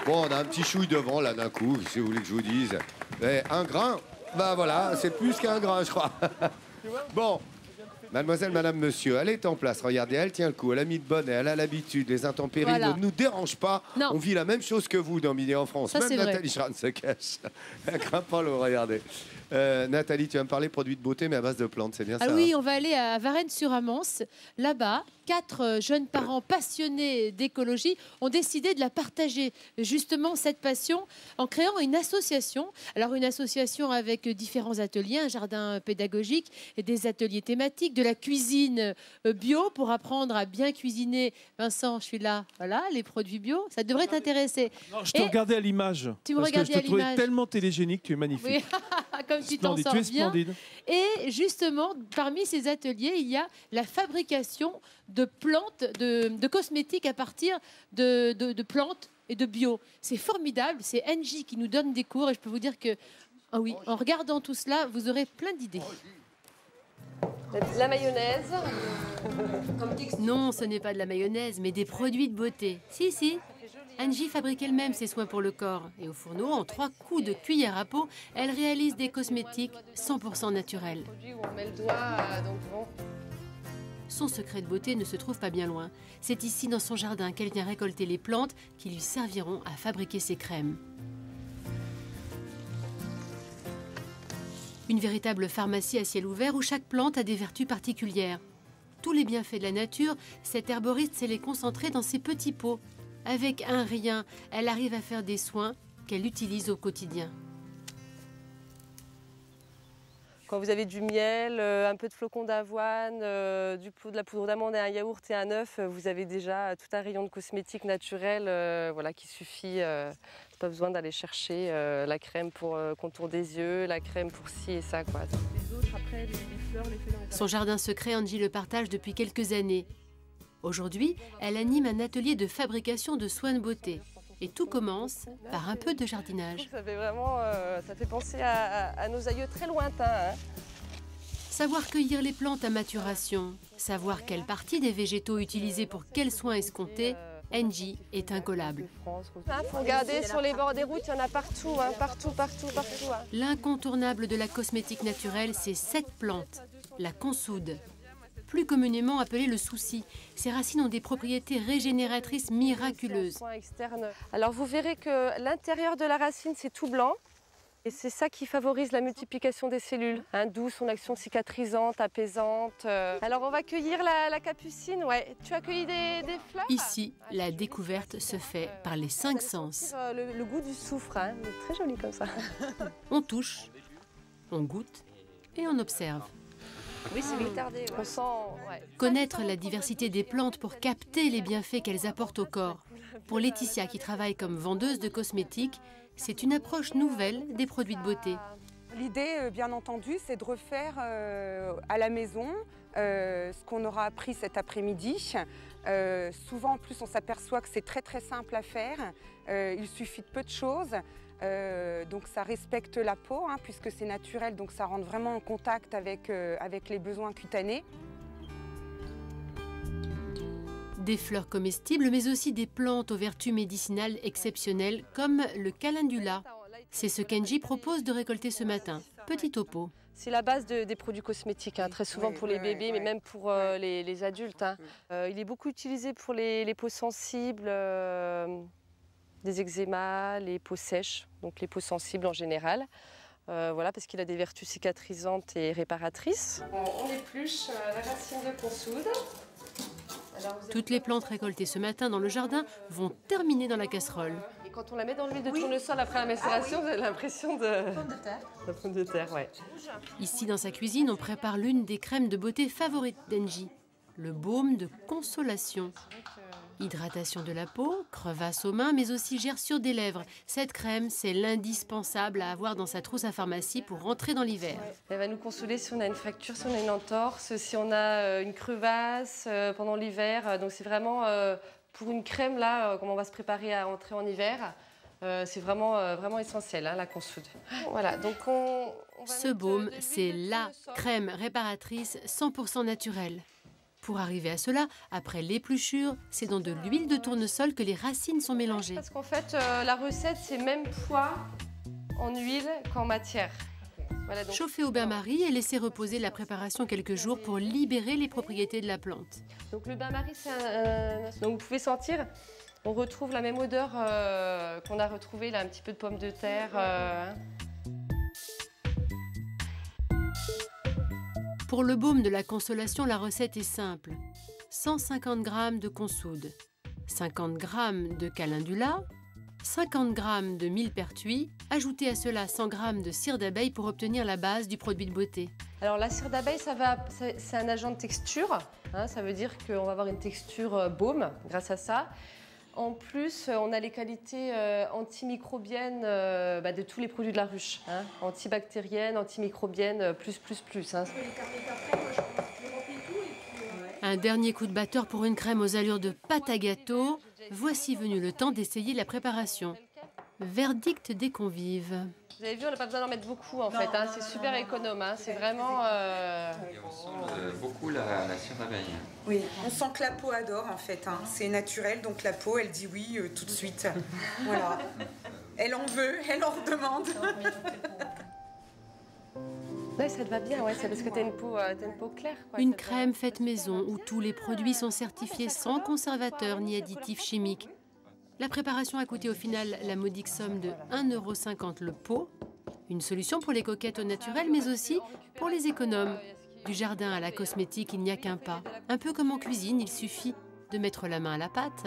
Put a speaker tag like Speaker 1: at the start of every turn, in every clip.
Speaker 1: Bon, on a un petit chouille devant, là, d'un coup, si vous voulez que je vous dise. Et un grain, bah voilà, c'est plus qu'un grain, je crois. Bon, mademoiselle, madame, monsieur, elle est en place. Regardez, elle tient le coup, elle a mis le bonnet, elle a l'habitude. Les intempéries
Speaker 2: Voilà.
Speaker 1: ne nous dérangent pas.
Speaker 2: Non.
Speaker 1: On vit la même chose que vous dans Midi en France.
Speaker 2: Ça,
Speaker 1: Même
Speaker 2: c'est vrai.
Speaker 1: Nathalie Charne se cache. Elle craint pas l'eau, regardez. Nathalie, tu vas me parler produits de beauté, mais à base de plantes, c'est bien
Speaker 2: Ah
Speaker 1: ça?
Speaker 2: oui,
Speaker 1: Hein?
Speaker 2: on va aller à Varennes-sur-Amance. Là-bas, 4 jeunes parents passionnés d'écologie ont décidé de la partager, justement, cette passion, en créant une association. Alors, une association avec différents ateliers, un jardin pédagogique et des ateliers thématiques, de la cuisine bio pour apprendre à bien cuisiner. Vincent, je suis là. Voilà, les produits bio, ça devrait t'intéresser.
Speaker 3: Non, je te regardais à l'image.
Speaker 2: Tu me
Speaker 3: parce que
Speaker 2: regardais
Speaker 3: je
Speaker 2: à
Speaker 3: te trouvais
Speaker 2: l'image.
Speaker 3: tellement télégénique, tu es magnifique.
Speaker 2: Oui, comme tu t'en
Speaker 3: Splendide,
Speaker 2: sors
Speaker 3: tu es
Speaker 2: bien.
Speaker 3: splendide.
Speaker 2: Et justement, parmi ces ateliers, il y a la fabrication de plantes, de cosmétiques à partir de plantes et de bio. C'est formidable, c'est Angie qui nous donne des cours et je peux vous dire que, ah oui, en regardant tout cela, vous aurez plein d'idées.
Speaker 4: La mayonnaise.
Speaker 2: Non, ce n'est pas de la mayonnaise, mais des produits de beauté. Si, si. Angie fabrique elle-même ses soins pour le corps. Et au fourneau, en 3 coups de cuillère à peau, elle réalise des cosmétiques 100% naturels.
Speaker 4: On met le doigt, donc bon.
Speaker 2: Son secret de beauté ne se trouve pas bien loin. C'est ici, dans son jardin, qu'elle vient récolter les plantes qui lui serviront à fabriquer ses crèmes. Une véritable pharmacie à ciel ouvert où chaque plante a des vertus particulières. Tous les bienfaits de la nature, cette herboriste sait les concentrer dans ses petits pots. Avec un rien, elle arrive à faire des soins qu'elle utilise au quotidien.
Speaker 4: Quand vous avez du miel, un peu de flocons d'avoine, de la poudre d'amande et un yaourt et un œuf, vous avez déjà tout un rayon de cosmétiques naturels voilà, qui suffit. Pas besoin d'aller chercher la crème pour contour des yeux, la crème pour ci et ça, quoi. Les autres, après, les fleurs, les feuilles...
Speaker 2: Son jardin secret, Angie le partage depuis quelques années. Aujourd'hui, elle anime un atelier de fabrication de soins de beauté. Et tout commence par un peu de jardinage.
Speaker 4: Ça fait vraiment, ça fait penser à nos aïeux très lointains. Hein.
Speaker 2: Savoir cueillir les plantes à maturation, savoir quelle partie des végétaux utiliser pour quels soins escomptés, Angie est incollable.
Speaker 4: Il faut regarder sur les bords des routes, il y en a partout, hein, partout. Hein.
Speaker 2: L'incontournable de la cosmétique naturelle, c'est cette plante, la consoude. Plus communément appelée le souci. Ses racines ont des propriétés régénératrices miraculeuses.
Speaker 4: Alors vous verrez que l'intérieur de la racine, c'est tout blanc. Et c'est ça qui favorise la multiplication des cellules, hein, d'où son action cicatrisante, apaisante. Alors on va cueillir la capucine, ouais. Tu as cueilli des fleurs?
Speaker 2: Ici, la découverte se fait par les 5 sens.
Speaker 4: Le goût du soufre, hein. C'est très joli comme ça.
Speaker 2: On touche, on goûte et on observe.
Speaker 4: Oui, c'est vite tardé. Ouais. On sent, ouais.
Speaker 2: Connaître la diversité des plantes pour capter les bienfaits qu'elles apportent au corps. Pour Laetitia, qui travaille comme vendeuse de cosmétiques, c'est une approche nouvelle des produits de beauté.
Speaker 5: L'idée, bien entendu, c'est de refaire à la maison ce qu'on aura appris cet après-midi. Souvent, en plus, on s'aperçoit que c'est très très simple à faire. Il suffit de peu de choses. Donc ça respecte la peau, hein, puisque c'est naturel, donc ça rentre vraiment en contact avec les besoins cutanés.
Speaker 2: Des fleurs comestibles, mais aussi des plantes aux vertus médicinales exceptionnelles, comme le calendula. C'est ce qu'Angie propose de récolter ce matin. Petit topo.
Speaker 4: C'est la base des produits cosmétiques, hein, très souvent pour les bébés, mais même pour les adultes. Hein. Il est beaucoup utilisé pour les peaux sensibles, des eczémas, les peaux sèches, donc les peaux sensibles en général. Voilà, parce qu'il a des vertus cicatrisantes et réparatrices. On épluche la racine de consoude.
Speaker 2: Toutes les plantes récoltées ce matin dans le jardin vont terminer dans la casserole.
Speaker 4: Et quand on la met dans l'huile de tournesol après la macération, vous avez l'impression de... Pomme de terre. La pomme de terre, ouais.
Speaker 2: Ici, dans sa cuisine, on prépare l'une des crèmes de beauté favorites d'Angie, le baume de consolation. Hydratation de la peau, crevasse aux mains, mais aussi gerçure des lèvres. Cette crème, c'est l'indispensable à avoir dans sa trousse à pharmacie pour rentrer dans l'hiver.
Speaker 4: Elle va nous consoler si on a une fracture, si on a une entorse, si on a une crevasse pendant l'hiver. Donc c'est vraiment pour une crème, là, comme on va se préparer à entrer en hiver, c'est vraiment essentiel, hein, la consoude. Voilà, donc
Speaker 2: ce baume, c'est la crème réparatrice 100% naturelle. Pour arriver à cela, après l'épluchure, c'est dans de l'huile de tournesol que les racines sont mélangées.
Speaker 4: Parce qu'en fait, la recette, c'est même poids en huile qu'en matière. Voilà, donc...
Speaker 2: Chauffer au bain-marie et laisser reposer la préparation quelques jours pour libérer les propriétés de la plante.
Speaker 4: Donc le bain-marie, c'est donc vous pouvez sentir, on retrouve la même odeur qu'on a retrouvée, là, un petit peu de pommes de terre.
Speaker 2: Pour le baume de la consolation, la recette est simple. 150 g de consoude, 50 g de calendula, 50 g de millepertuis, ajoutez à cela 100 g de cire d'abeille pour obtenir la base du produit de beauté.
Speaker 4: Alors la cire d'abeille, c'est un agent de texture, hein, ça veut dire qu'on va avoir une texture baume grâce à ça. En plus, on a les qualités antimicrobiennes de tous les produits de la ruche, hein, antibactériennes, antimicrobiennes, plus. Hein.
Speaker 2: Un dernier coup de batteur pour une crème aux allures de pâte à gâteau. Voici venu le temps d'essayer la préparation. Verdict des convives.
Speaker 4: Vous avez vu, on n'a pas besoin d'en mettre beaucoup en fait, hein, c'est super économe, hein, c'est vraiment...
Speaker 6: Et on sent beaucoup la cire d'abeille.
Speaker 5: Oui, on sent que la peau adore en fait, hein. C'est naturel, donc la peau, elle dit oui tout de suite. Voilà. Elle en veut, elle en redemande.
Speaker 4: Ouais, ça te va bien, ouais, c'est parce que t'as une peau claire. Quoi,
Speaker 2: une crème faite maison où tous les produits sont certifiés sans conservateur ni additifs chimiques. La préparation a coûté au final la modique somme de 1,50 € le pot. Une solution pour les coquettes au naturel, mais aussi pour les économes. Du jardin à la cosmétique, il n'y a qu'un pas. Un peu comme en cuisine, il suffit de mettre la main à la pâte.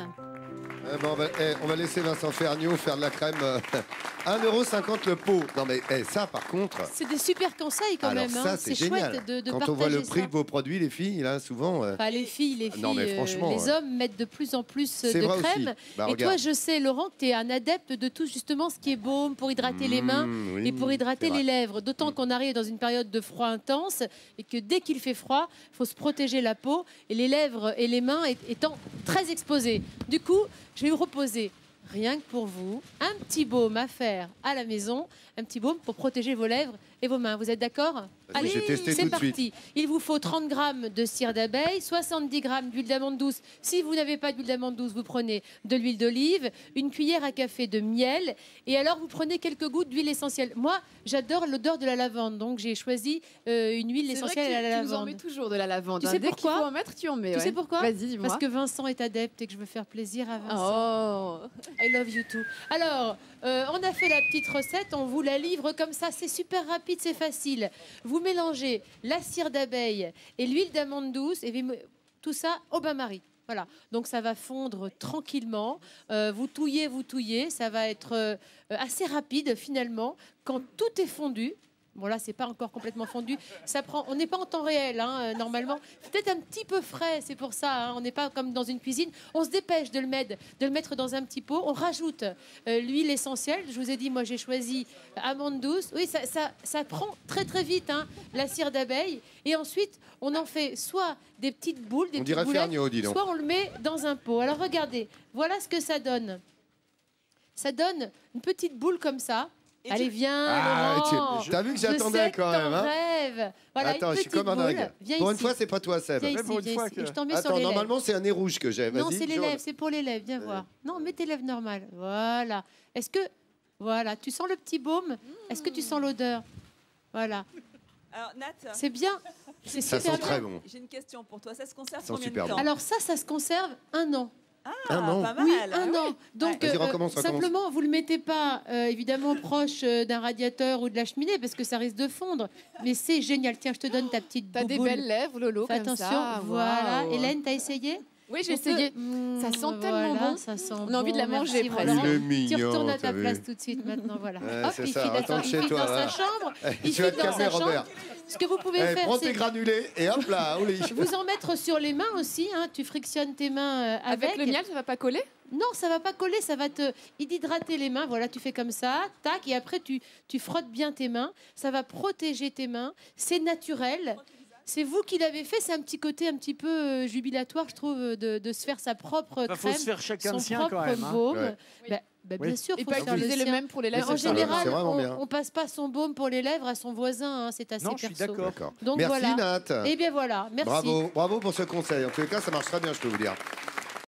Speaker 1: On va laisser Vincent Ferniaud faire de la crème. 1,50 € le pot. Non mais ça par contre...
Speaker 2: C'est des super conseils quand
Speaker 1: alors
Speaker 2: même.
Speaker 1: ça,
Speaker 2: hein.
Speaker 1: c'est
Speaker 2: chouette
Speaker 1: génial.
Speaker 2: de
Speaker 1: Quand on voit le prix
Speaker 2: ça.
Speaker 1: de vos produits, les filles, là, souvent...
Speaker 2: Enfin, les filles,
Speaker 1: non, mais franchement,
Speaker 2: les hommes mettent de plus en plus de
Speaker 1: vrai
Speaker 2: crème.
Speaker 1: aussi. Bah,
Speaker 2: et
Speaker 1: regarde.
Speaker 2: toi, je sais, Laurent, que tu es un adepte de tout justement ce qui est baume pour hydrater les mains
Speaker 1: oui,
Speaker 2: et pour hydrater
Speaker 1: c'est
Speaker 2: les
Speaker 1: vrai.
Speaker 2: lèvres. D'autant qu'on arrive dans une période de froid intense et que dès qu'il fait froid, il faut se protéger la peau et les lèvres et les mains étant très exposées. Du coup, je vais vous proposer, rien que pour vous, un petit baume à faire à la maison, un petit baume pour protéger vos lèvres et vos mains. Vous êtes d'accord?
Speaker 1: Allez, j'ai testé
Speaker 2: c'est
Speaker 1: tout de
Speaker 2: parti.
Speaker 1: suite.
Speaker 2: Il vous faut 30 g de cire d'abeille, 70 g d'huile d'amande douce. Si vous n'avez pas d'huile d'amande douce, vous prenez de l'huile d'olive, une cuillère à café de miel et alors vous prenez quelques gouttes d'huile essentielle. Moi, j'adore l'odeur de la lavande, donc j'ai choisi une huile essentielle à la lavande.
Speaker 7: Tu nous en mets toujours de la lavande.
Speaker 2: Tu sais
Speaker 7: Dès
Speaker 2: pourquoi
Speaker 7: qu'il faut en mettre, tu en mets.
Speaker 2: Tu
Speaker 7: ouais.
Speaker 2: sais pourquoi?
Speaker 7: Vas-y, dis-moi.
Speaker 2: Parce que Vincent est adepte et que je veux faire plaisir à Vincent.
Speaker 7: Oh.
Speaker 2: I love you too. Alors, on a fait la petite recette, on vous la livre comme ça, c'est super rapide, c'est facile. Vous mélangez la cire d'abeille et l'huile d'amande douce et tout ça au bain-marie. Voilà, donc ça va fondre tranquillement. Vous touillez, ça va être assez rapide finalement. Quand tout est fondu, bon là c'est pas encore complètement fondu, ça prend. On n'est pas en temps réel hein, normalement. Peut-être un petit peu frais, c'est pour ça. Hein, on n'est pas comme dans une cuisine. On se dépêche de le mettre dans un petit pot. On rajoute l'huile essentielle. Je vous ai dit, moi j'ai choisi amande douce. Oui, ça prend très très vite hein, la cire d'abeille. Et ensuite on en fait soit des petites boules, des
Speaker 1: On
Speaker 2: petites
Speaker 1: dirait
Speaker 2: boulettes,
Speaker 1: Ferniaud, dis donc.
Speaker 2: soit on le met dans un pot. Alors regardez, voilà ce que ça donne. Ça donne une petite boule comme ça. Allez, viens, Laurent.
Speaker 1: T'as vu que j'attendais quand même. Hein
Speaker 2: Rêve. Voilà,
Speaker 1: attends,
Speaker 2: une
Speaker 1: je suis
Speaker 2: petite
Speaker 1: comme un
Speaker 2: boule.
Speaker 1: dingue.
Speaker 2: Viens
Speaker 1: Pour une
Speaker 2: ici.
Speaker 1: fois, c'est pas toi, Seb.
Speaker 2: Viens ici,
Speaker 3: pour une
Speaker 2: viens
Speaker 3: fois
Speaker 2: ici.
Speaker 3: que-
Speaker 2: Je t'en mets sur
Speaker 1: Attends,
Speaker 2: les lèvres.
Speaker 1: normalement, c'est un nez rouge que j'ai.
Speaker 2: Non,
Speaker 1: Vas-y,
Speaker 2: c'est les
Speaker 1: jaune.
Speaker 2: lèvres, c'est pour les lèvres. Viens voir. Non, mets tes lèvres normales. Voilà. Est-ce que... Voilà, tu sens le petit baume? Est-ce que tu sens l'odeur? Voilà.
Speaker 8: Alors, Nat,
Speaker 2: C'est bien. C'est
Speaker 1: Ça
Speaker 2: super
Speaker 1: sent
Speaker 2: bien.
Speaker 1: très bon.
Speaker 8: j'ai une question pour toi. Ça se conserve
Speaker 1: Ça sent
Speaker 8: combien
Speaker 1: super
Speaker 8: de
Speaker 1: bon.
Speaker 8: temps?
Speaker 2: Alors ça se conserve 1 an.
Speaker 1: Un an.
Speaker 8: Pas mal.
Speaker 2: Oui,
Speaker 8: Ah
Speaker 2: 1
Speaker 8: oui.
Speaker 2: an. Donc,
Speaker 1: Vas-y, recommence.
Speaker 2: simplement, vous ne le mettez pas, évidemment, proche d'un radiateur ou de la cheminée, parce que ça risque de fondre. Mais c'est génial. Tiens, je te donne ta petite
Speaker 7: T'as des
Speaker 2: bouboule.
Speaker 7: belles lèvres, Lolo,
Speaker 2: Fais
Speaker 7: comme
Speaker 2: attention.
Speaker 7: ça.
Speaker 2: Voilà.
Speaker 7: Waouh.
Speaker 2: Hélène, t'as essayé?
Speaker 7: Oui, j'ai essayé. Ça sent tellement bon.
Speaker 2: Ça sent
Speaker 7: On a envie de la
Speaker 2: bon,
Speaker 7: manger
Speaker 2: merci,
Speaker 7: presque.
Speaker 2: Laurent.
Speaker 1: Il est
Speaker 2: Tu
Speaker 1: mignon,
Speaker 2: retournes à
Speaker 1: t'as
Speaker 2: ta
Speaker 1: vu.
Speaker 2: place tout de suite maintenant. Voilà.
Speaker 1: Ouais,
Speaker 2: Hop,
Speaker 1: c'est
Speaker 2: il
Speaker 1: ça.
Speaker 2: file
Speaker 1: Retourne chez toi,
Speaker 2: dans sa
Speaker 1: voilà.
Speaker 2: chambre.
Speaker 1: Tu
Speaker 2: Il
Speaker 1: vas
Speaker 2: file
Speaker 1: te
Speaker 2: dans
Speaker 1: calmer,
Speaker 2: sa chambre.
Speaker 1: Robert.
Speaker 2: Ce que vous pouvez
Speaker 1: Eh,
Speaker 2: faire,
Speaker 1: prends tes
Speaker 2: c'est
Speaker 1: granulés et hop là, au lit.
Speaker 2: vous en mettre sur les mains aussi. Hein. Tu frictionnes tes mains
Speaker 7: Avec le miel, ça va pas coller?
Speaker 2: Non, ça va pas coller, ça va te hydrater les mains. Voilà, tu fais comme ça, tac, et après tu frottes bien tes mains. Ça va protéger tes mains. C'est naturel. c'est vous qui l'avez fait. C'est un petit côté un petit peu jubilatoire, je trouve, de se faire sa propre
Speaker 9: Bah,
Speaker 2: crème,
Speaker 9: faut se faire chacun
Speaker 2: son
Speaker 9: le sien
Speaker 2: propre
Speaker 9: quand même. Hein.
Speaker 2: baume.
Speaker 1: Ouais.
Speaker 2: Bien sûr,
Speaker 7: Et
Speaker 2: faut
Speaker 7: pas
Speaker 2: se faire
Speaker 7: utiliser le
Speaker 2: sien.
Speaker 7: même pour les
Speaker 2: Mais
Speaker 7: lèvres.
Speaker 2: en
Speaker 1: c'est
Speaker 2: général,
Speaker 1: vraiment bien.
Speaker 2: on passe pas son baume pour les lèvres à son voisin. Hein, c'est assez
Speaker 9: Non, je suis
Speaker 2: perso.
Speaker 9: d'accord.
Speaker 1: D'accord.
Speaker 2: Donc
Speaker 1: Merci
Speaker 2: voilà.
Speaker 1: Nat.
Speaker 2: Et bien voilà, merci.
Speaker 1: Bravo pour ce conseil. En tous les cas, ça marche très bien, je peux vous dire.